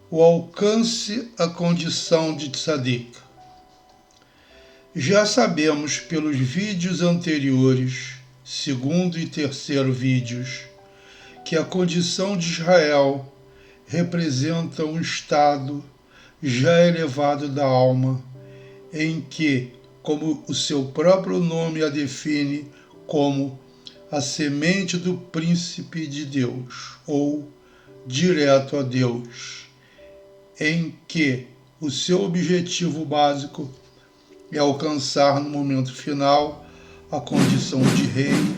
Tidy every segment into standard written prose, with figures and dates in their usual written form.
o alcance à condição de tzadik. Já sabemos pelos vídeos anteriores, segundo e terceiro vídeos, que a condição de Israel representa um estado já elevado da alma, em que, como o seu próprio nome a define como a semente do príncipe de Deus, ou direto a Deus, em que o seu objetivo básico é alcançar no momento final a condição de rei,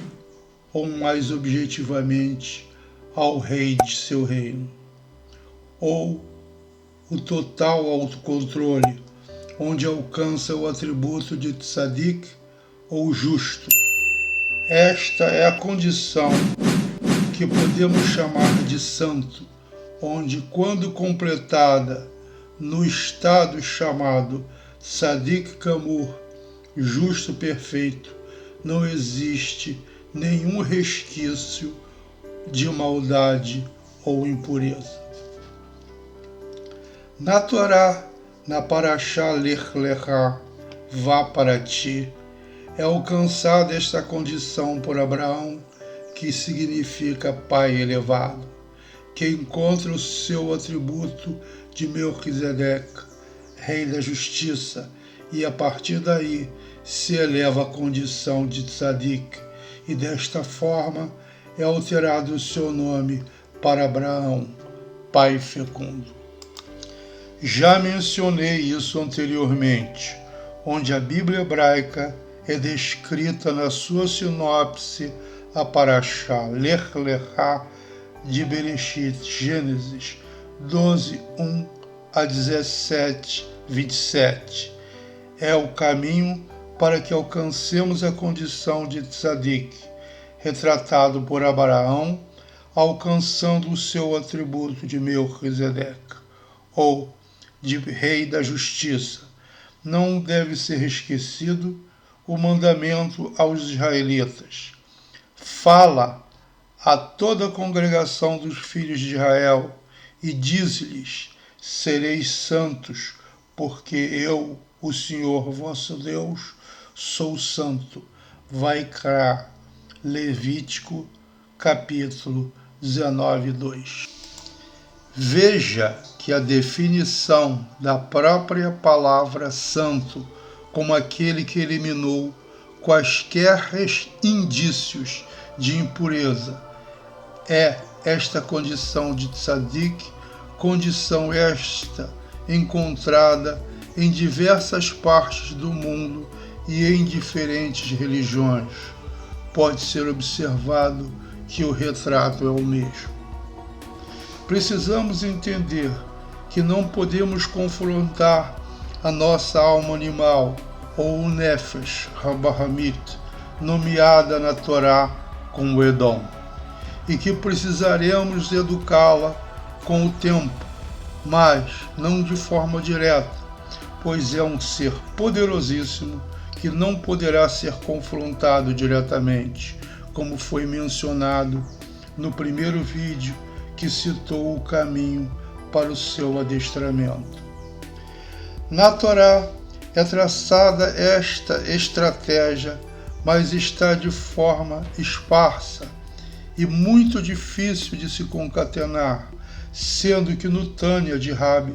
ou mais objetivamente, ao rei de seu reino, ou o total autocontrole, onde alcança o atributo de tzadik, ou justo. Esta é a condição que podemos chamar de santo, onde, quando completada no estado chamado Tzadik Gamur, justo perfeito, não existe nenhum resquício de maldade ou impureza. Na Torá, na Parashá Lech Lecha, vá para ti, é alcançada esta condição por Abraão, que significa pai elevado, que encontra o seu atributo de Melquisedeque, rei da justiça, e a partir daí se eleva à condição de tzadik, e desta forma é alterado o seu nome para Abraão, pai fecundo. Já mencionei isso anteriormente, onde a Bíblia hebraica é descrita na sua sinopse a Parashá Lech Lecha de Bereshit, Gênesis 12, 1 a 17, 27. É o caminho para que alcancemos a condição de tzadik, retratado por Abraão, alcançando o seu atributo de Melquisedeque, ou de rei da justiça. Não deve ser esquecido o mandamento aos israelitas. Fala a toda a congregação dos filhos de Israel e diz-lhes: sereis santos, porque eu, o Senhor vosso Deus, sou santo. Vaikra, Levítico, capítulo 19, 2. Veja que a definição da própria palavra santo, como aquele que eliminou quaisquer indícios de impureza, é esta condição de tzadik, condição esta encontrada em diversas partes do mundo e em diferentes religiões. Pode ser observado que o retrato é o mesmo. Precisamos entender que não podemos confrontar a nossa alma animal, ou o Nefesh Habahamit, nomeada na Torá como Edom, e que precisaremos educá-la com o tempo, mas não de forma direta, pois é um ser poderosíssimo que não poderá ser confrontado diretamente, como foi mencionado no primeiro vídeo que citou o caminho para o seu adestramento. Na Torá é traçada esta estratégia, mas está de forma esparsa e muito difícil de se concatenar, sendo que no Tânia de Rabi,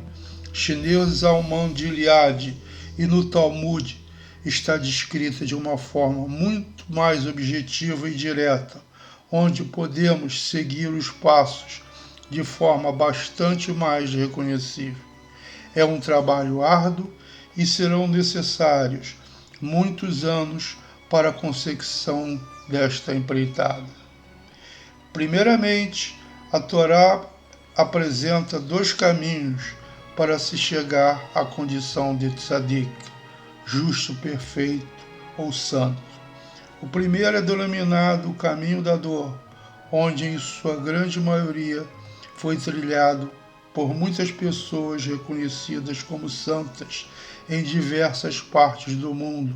Shneur Zalman de Iliade e no Talmud está descrita de uma forma muito mais objetiva e direta, onde podemos seguir os passos de forma bastante mais reconhecível. É um trabalho árduo e serão necessários muitos anos para a consecução desta empreitada. Primeiramente, a Torá apresenta dois caminhos para se chegar à condição de tzadik, justo, perfeito ou santo. O primeiro é denominado o caminho da dor, onde em sua grande maioria foi trilhado por muitas pessoas reconhecidas como santas em diversas partes do mundo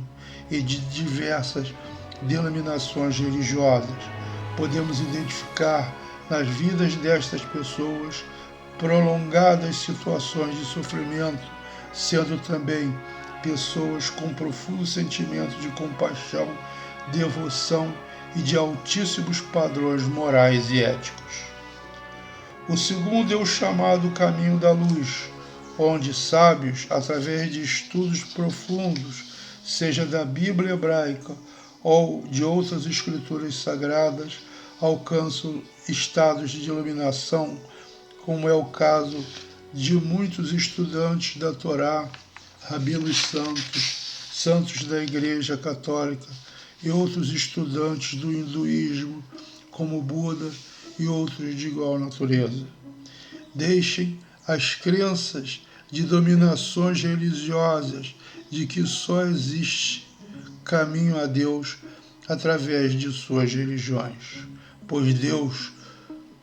e de diversas denominações religiosas. Podemos identificar nas vidas destas pessoas prolongadas situações de sofrimento, sendo também pessoas com profundo sentimento de compaixão, devoção e de altíssimos padrões morais e éticos. O segundo é o chamado caminho da luz, onde sábios, através de estudos profundos, seja da Bíblia hebraica ou de outras escrituras sagradas, alcançam estados de iluminação, como é o caso de muitos estudantes da Torá, rabinos santos da Igreja Católica e outros estudantes do hinduísmo, como Buda e outros de igual natureza. Deixem as crenças de dominações religiosas de que só existe caminho a Deus através de suas religiões, pois Deus,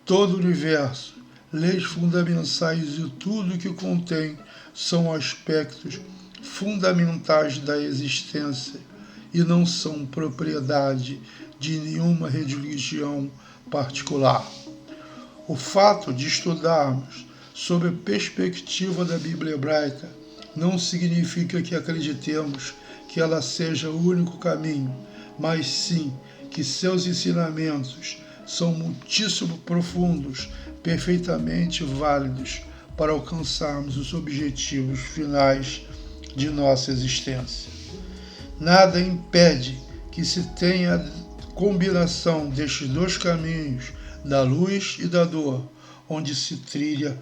todo o universo, leis fundamentais e tudo que contém são aspectos fundamentais da existência e não são propriedade de nenhuma religião particular. O fato de estudarmos sob a perspectiva da Bíblia hebraica não significa que acreditemos que ela seja o único caminho, mas sim que seus ensinamentos são muitíssimo profundos, perfeitamente válidos para alcançarmos os objetivos finais de nossa existência. Nada impede que se tenha a combinação destes dois caminhos, da luz e da dor, onde se trilha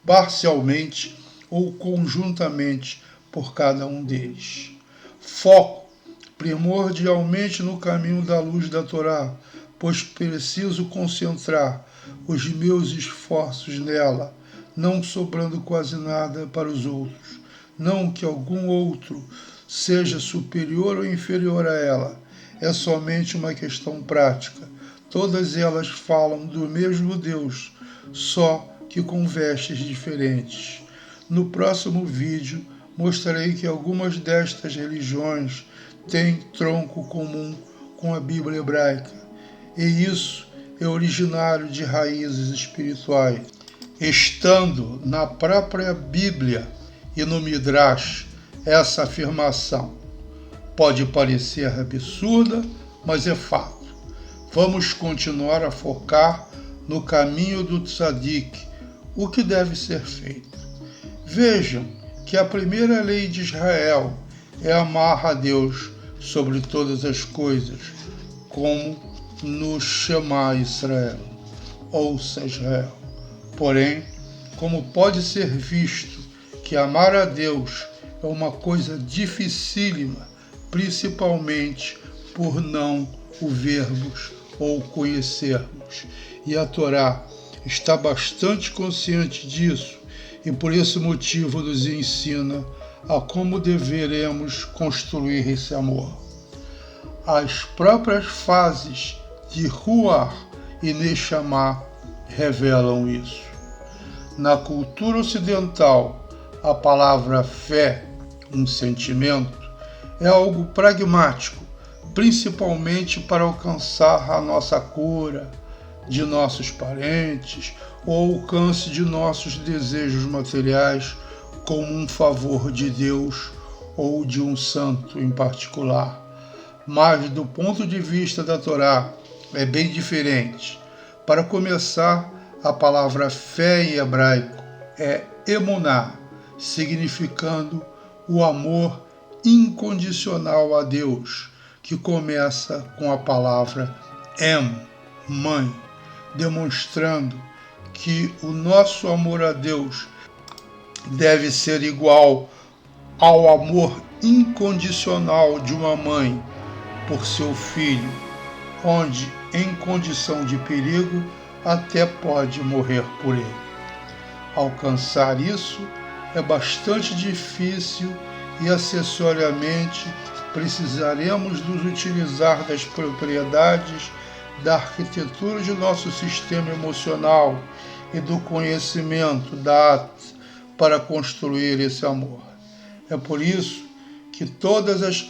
parcialmente ou conjuntamente por cada um deles. Foco primordialmente no caminho da luz da Torá, pois preciso concentrar os meus esforços nela, não sobrando quase nada para os outros. Não que algum outro seja superior ou inferior a ela, é somente uma questão prática. Todas elas falam do mesmo Deus, só que com vestes diferentes. No próximo vídeo, mostrarei que algumas destas religiões têm tronco comum com a Bíblia hebraica, e isso é originário de raízes espirituais. Estando na própria Bíblia e no Midrash, essa afirmação pode parecer absurda, mas é fato. Vamos continuar a focar no caminho do Tzadik, o que deve ser feito. Vejam que a primeira lei de Israel é amar a Deus sobre todas as coisas, como no Shema Israel, ouça Israel. Porém, como pode ser visto que amar a Deus é uma coisa dificílima, principalmente por não o vermos ou conhecermos. E a Torá está bastante consciente disso e por esse motivo nos ensina a como deveremos construir esse amor. As próprias fases de Ruach e Neshama revelam isso. Na cultura ocidental, a palavra fé, um sentimento, é algo pragmático, principalmente para alcançar a nossa cura, de nossos parentes, ou alcance de nossos desejos materiais, como um favor de Deus ou de um santo em particular. Mas, do ponto de vista da Torá, é bem diferente. Para começar, a palavra fé em hebraico é emuná, significando o amor incondicional a Deus, que começa com a palavra mãe, demonstrando que o nosso amor a Deus deve ser igual ao amor incondicional de uma mãe por seu filho, onde, em condição de perigo, até pode morrer por ele. Alcançar isso é bastante difícil e, acessoriamente, precisaremos nos utilizar das propriedades da arquitetura de nosso sistema emocional e do conhecimento para construir esse amor. É por isso que todas as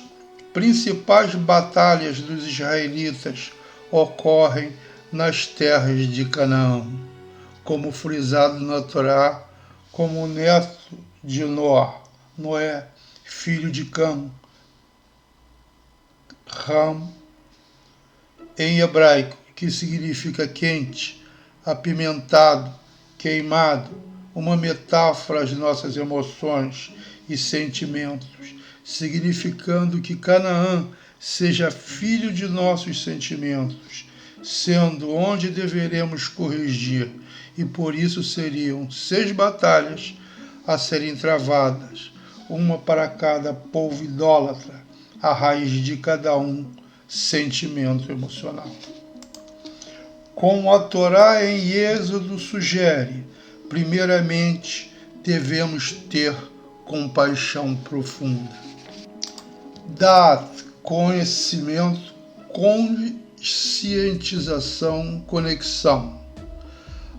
principais batalhas dos israelitas ocorrem nas terras de Canaã. como frisado na Torá, como neto de Noé, filho de Cam, Ram, em hebraico, que significa quente, apimentado, queimado, uma metáfora às nossas emoções e sentimentos, significando que Canaã seja filho de nossos sentimentos, sendo onde deveremos corrigir, e por isso seriam 6 batalhas a serem travadas, uma para cada povo idólatra, a raiz de cada sentimento emocional. Como a Torá em Êxodo sugere, primeiramente devemos ter compaixão profunda. Da'at, conhecimento, conscientização, conexão.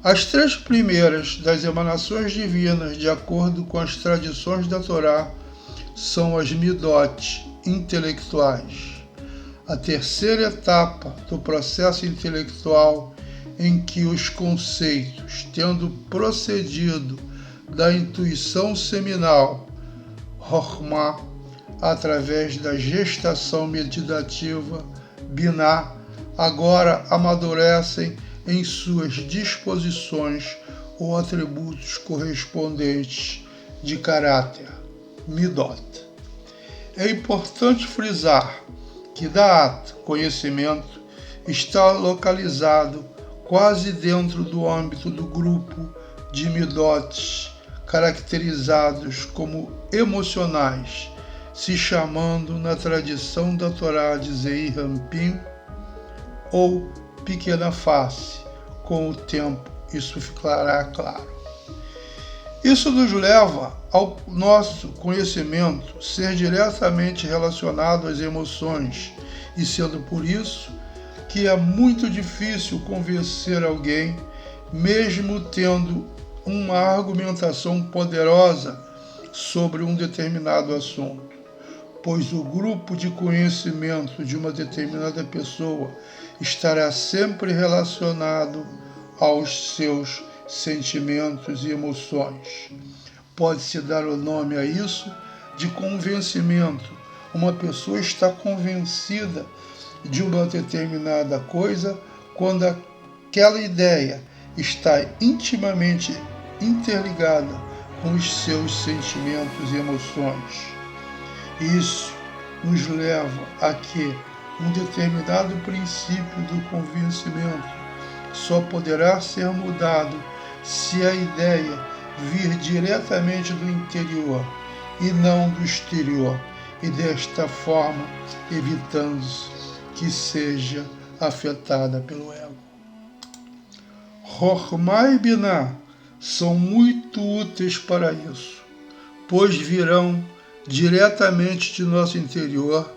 As 3 primeiras das emanações divinas, de acordo com as tradições da Torá, são as midot intelectuais. A terceira etapa do processo intelectual, em que os conceitos, tendo procedido da intuição seminal, Chokhmah, através da gestação meditativa, Binah, agora amadurecem em suas disposições ou atributos correspondentes de caráter, Midot. É importante frisar que Da'at, conhecimento, está localizado quase dentro do âmbito do grupo de Midot, caracterizados como emocionais, se chamando na tradição da Torá de Zeir Anpin ou pequena face. Com o tempo isso ficará claro. Isso nos leva ao nosso conhecimento ser diretamente relacionado às emoções, e sendo por isso que é muito difícil convencer alguém, mesmo tendo uma argumentação poderosa sobre um determinado assunto, pois o grupo de conhecimento de uma determinada pessoa estará sempre relacionado aos seus sentimentos e emoções. Pode-se dar o nome a isso de convencimento. Uma pessoa está convencida de uma determinada coisa quando aquela ideia está intimamente interligada com os seus sentimentos e emoções. Isso nos leva a que um determinado princípio do convencimento só poderá ser mudado se a ideia vir diretamente do interior e não do exterior, e desta forma evitando que seja afetada pelo ego. Chokhmah e Binah são muito úteis para isso, pois virão diretamente de nosso interior,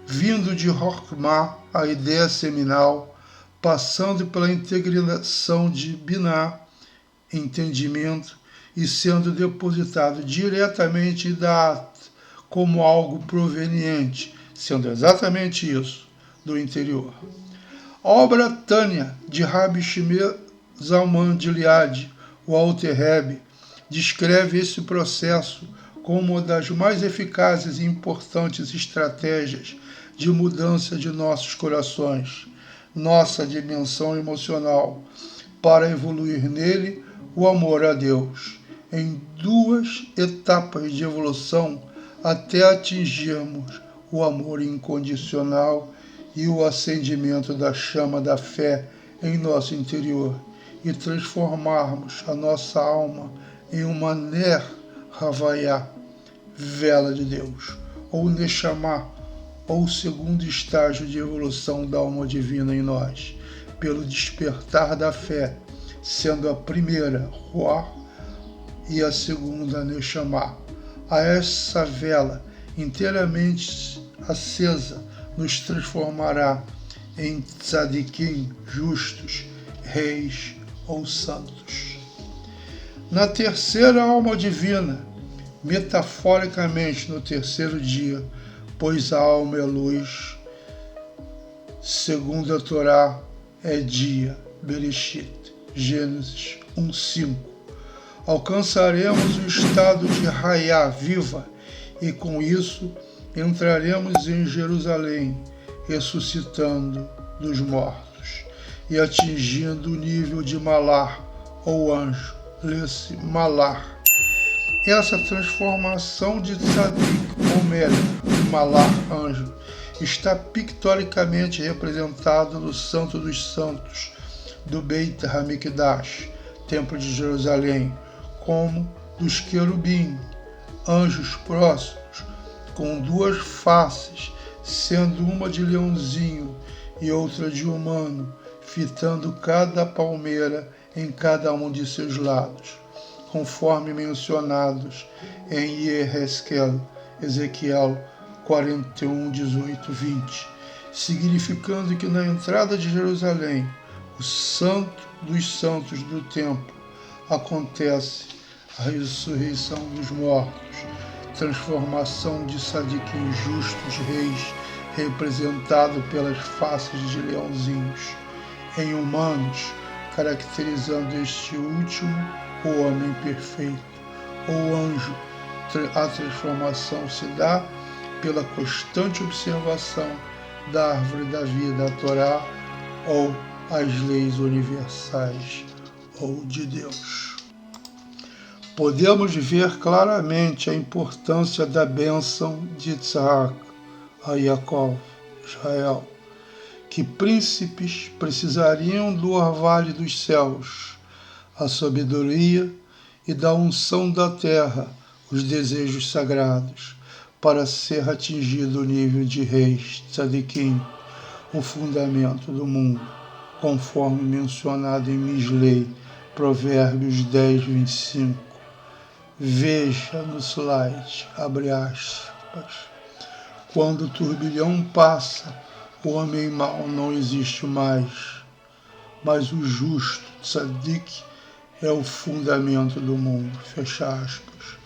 vindo de Chokhmah, a ideia seminal, passando pela integração de Binah, entendimento, e sendo depositado diretamente em Da'at, como algo proveniente, sendo exatamente isso, do interior. A obra Tânia, de Rabbi Shimon Zalman de Liad, o Alter Rebbe, descreve esse processo como uma das mais eficazes e importantes estratégias de mudança de nossos corações, nossa dimensão emocional, para evoluir nele o amor a Deus, em 2 etapas de evolução até atingirmos o amor incondicional e o acendimento da chama da fé em nosso interior e transformarmos a nossa alma em uma Ner Havaiá, vela de Deus, ou Neshama, ou segundo estágio de evolução da alma divina em nós, pelo despertar da fé, sendo a primeira Ruach e a segunda Neshama. A essa vela inteiramente acesa nos transformará em tzadikim, justos, reis ou santos. Na terceira alma divina, metaforicamente no terceiro dia, pois a alma é luz, segundo a Torá é dia, Bereshit, Gênesis 1:5. Alcançaremos o estado de Raiá viva e com isso entraremos em Jerusalém, ressuscitando dos mortos e atingindo o nível de Malar ou anjo. Lê-se Malar. Essa transformação de Tzadik ou Melech, Malar, anjo, está pictoricamente representada no Santo dos Santos do Beit HaMikdash, Templo de Jerusalém, como dos querubim, anjos próximos, com duas faces, sendo uma de leãozinho e outra de humano, fitando cada palmeira em cada um de seus lados, conforme mencionados em Yehezkel, Ezequiel 41, 18, 20, significando que na entrada de Jerusalém, o santo dos santos do templo, acontece a ressurreição dos mortos, transformação de Sadiquim justos reis, representado pelas faces de leãozinhos, em humanos, caracterizando este último o homem perfeito, ou anjo. A transformação se dá pela constante observação da árvore da vida, a Torá, ou as leis universais, ou de Deus. Podemos ver claramente a importância da bênção de Isaac a Jacó, Israel, que príncipes precisariam do orvalho dos céus, a sabedoria e da unção da terra, os desejos sagrados, para ser atingido o nível de reis, tzadikim, o fundamento do mundo, conforme mencionado em Mislei, Provérbios 10, 25. Veja no slide, abre aspas. Quando o turbilhão passa, o homem mau não existe mais, mas o justo, tzadik, é o fundamento do mundo, fecha aspas.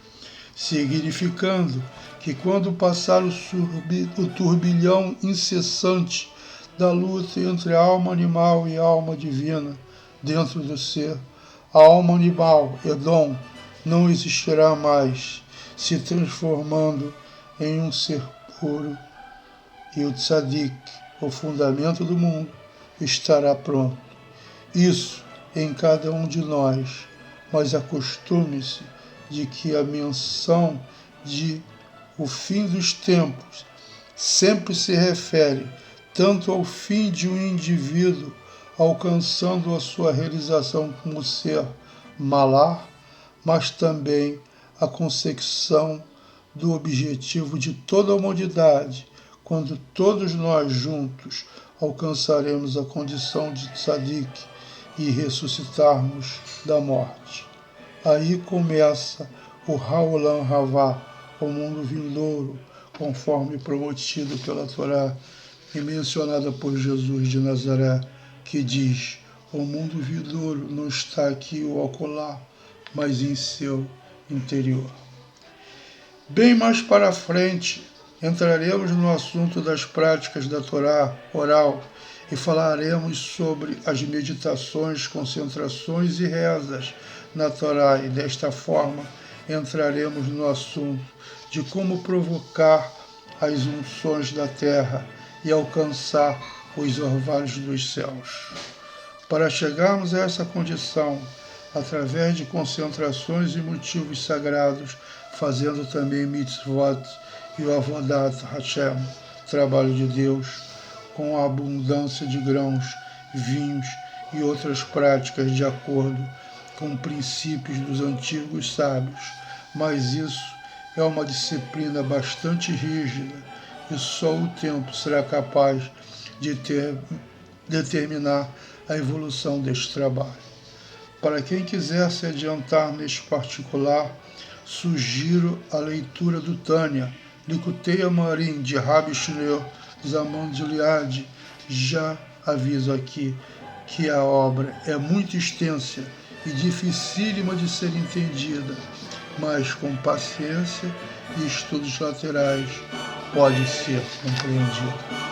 Significando que quando passar o turbilhão incessante da luta entre a alma animal e a alma divina dentro do ser, a alma animal, Edom, não existirá mais, se transformando em um ser puro, e o tzadik, o fundamento do mundo, estará pronto. Isso em cada um de nós, mas acostume-se de que a menção de o fim dos tempos sempre se refere tanto ao fim de um indivíduo alcançando a sua realização como ser malar, mas também a consecução do objetivo de toda a humanidade, quando todos nós juntos alcançaremos a condição de tzadik e ressuscitarmos da morte. Aí começa o Haolam Havá, o mundo vindouro, conforme prometido pela Torá e mencionada por Jesus de Nazaré, que diz: o mundo vindouro não está aqui ou acolá, mas em seu interior. Bem mais para frente, entraremos no assunto das práticas da Torá oral e falaremos sobre as meditações, concentrações e rezas na Torá, e desta forma entraremos no assunto de como provocar as unções da terra e alcançar os orvalhos dos céus. Para chegarmos a essa condição, através de concentrações e motivos sagrados, fazendo também mitzvot e o avodat Hashem, trabalho de Deus, com a abundância de grãos, vinhos e outras práticas de acordo com princípios dos antigos sábios, mas isso é uma disciplina bastante rígida e só o tempo será capaz de determinar a evolução deste trabalho. Para quem quiser se adiantar neste particular, sugiro a leitura do Tânia, Likutei Amarim, de Rabi Shneur Zaman de Liad. Já aviso aqui que a obra é muito extensa e dificílima de ser entendida, mas com paciência e estudos laterais pode ser compreendida.